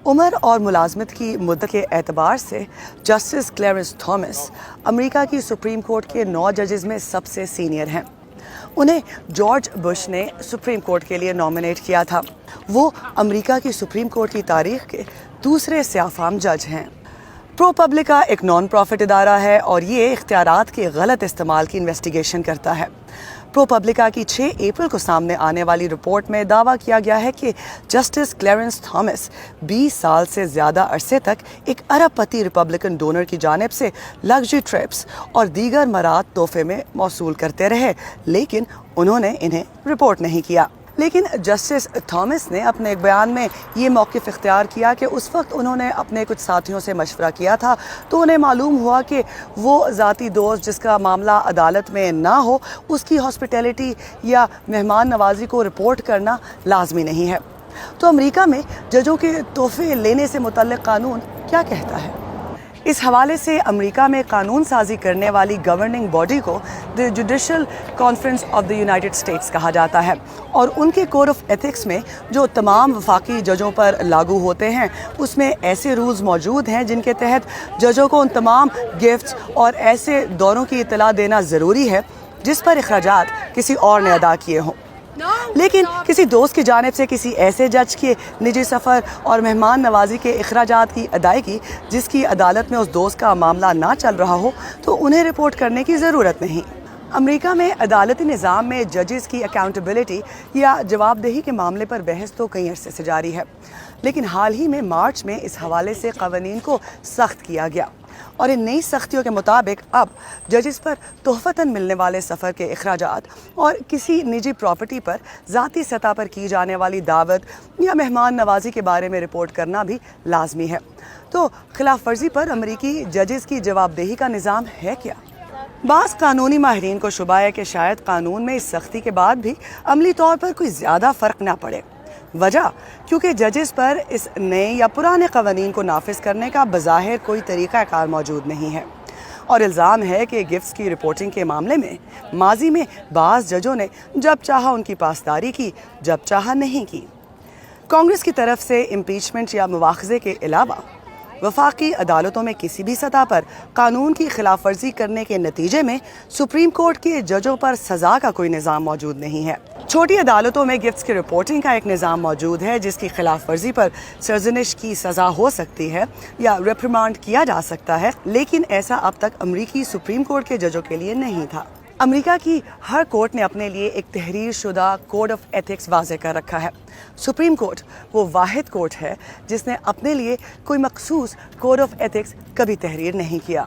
عمر اور ملازمت کی مدت کے اعتبار سے جسٹس کلیرنس تھامس امریکہ کی سپریم کورٹ کے 9 ججز میں سب سے سینئر ہیں۔ انہیں جارج بش نے سپریم کورٹ کے لیے نامنیٹ کیا تھا۔ وہ امریکہ کی سپریم کورٹ کی تاریخ کے دوسرے سیاہ فام جج ہیں۔ پرو پبلکا ایک نان پروفٹ ادارہ ہے اور یہ اختیارات کے غلط استعمال کی انویسٹیگیشن کرتا ہے۔ پرو پبلکا کی 6 اپریل کو سامنے آنے والی رپورٹ میں دعویٰ کیا گیا ہے کہ جسٹس کلیرنس تھامس 20 سال سے زیادہ عرصے تک ایک ارب پتی ریپبلکن ڈونر کی جانب سے لگژری ٹرپس اور دیگر مراد تحفے میں موصول کرتے رہے، لیکن انہوں نے انہیں رپورٹ نہیں کیا۔ لیکن جسٹس تھامس نے اپنے ایک بیان میں یہ موقف اختیار کیا کہ اس وقت انہوں نے اپنے کچھ ساتھیوں سے مشورہ کیا تھا تو انہیں معلوم ہوا کہ وہ ذاتی دوست جس کا معاملہ عدالت میں نہ ہو، اس کی ہاسپٹیلٹی یا مہمان نوازی کو رپورٹ کرنا لازمی نہیں ہے۔ تو امریکہ میں ججوں کے تحفے لینے سے متعلق قانون کیا کہتا ہے؟ اس حوالے سے امریکہ میں قانون سازی کرنے والی گورننگ باڈی کو the Judicial Conference of the United States کہا جاتا ہے، اور ان کے کوڈ آف ایتھکس میں جو تمام وفاقی ججوں پر لاگو ہوتے ہیں اس میں ایسے رولز موجود ہیں جن کے تحت ججوں کو ان تمام گفٹس اور ایسے دوروں کی اطلاع دینا ضروری ہے جس پر اخراجات کسی اور نے ادا کیے ہوں۔ لیکن کسی دوست کی جانب سے کسی ایسے جج کے نجی سفر اور مہمان نوازی کے اخراجات کی ادائیگی جس کی عدالت میں اس دوست کا معاملہ نہ چل رہا ہو تو انہیں رپورٹ کرنے کی ضرورت نہیں۔ امریکہ میں عدالتی نظام میں ججز کی اکاؤنٹیبلٹی یا جواب دہی کے معاملے پر بحث تو کئی عرصے سے جاری ہے، لیکن حال ہی میں مارچ میں اس حوالے سے قوانین کو سخت کیا گیا، اور ان نئی سختیوں کے مطابق اب ججز پر تحفتاً ملنے والے سفر کے اخراجات اور کسی نجی پراپرٹی پر ذاتی سطح پر کی جانے والی دعوت یا مہمان نوازی کے بارے میں رپورٹ کرنا بھی لازمی ہے۔ تو خلاف ورزی پر امریکی ججز کی جواب دہی کا نظام ہے کیا؟ بعض قانونی ماہرین کو شبہ ہے کہ شاید قانون میں اس سختی کے بعد بھی عملی طور پر کوئی زیادہ فرق نہ پڑے۔ وجہ کیونکہ ججز پر اس نئے یا پرانے قوانین کو نافذ کرنے کا بظاہر کوئی طریقہ کار موجود نہیں ہے، اور الزام ہے کہ گفٹس کی رپورٹنگ کے معاملے میں ماضی میں بعض ججوں نے جب چاہا ان کی پاسداری کی، جب چاہا نہیں کی۔ کانگریس کی طرف سے امپیچمنٹ یا مواخذے کے علاوہ وفاقی عدالتوں میں کسی بھی سطح پر قانون کی خلاف ورزی کرنے کے نتیجے میں سپریم کورٹ کے ججوں پر سزا کا کوئی نظام موجود نہیں ہے۔ چھوٹی عدالتوں میں گفٹس کی رپورٹنگ کا ایک نظام موجود ہے جس کی خلاف ورزی پر سرزنش کی سزا ہو سکتی ہے یا ریپریمانڈ کیا جا سکتا ہے، لیکن ایسا اب تک امریکی سپریم کورٹ کے ججوں کے لیے نہیں تھا۔ امریکہ کی ہر کورٹ نے اپنے لیے ایک تحریر شدہ کوڈ آف ایتھکس واضح کر رکھا ہے۔ سپریم کورٹ وہ واحد کورٹ ہے جس نے اپنے لیے کوئی مخصوص کوڈ آف ایتھکس کبھی تحریر نہیں کیا۔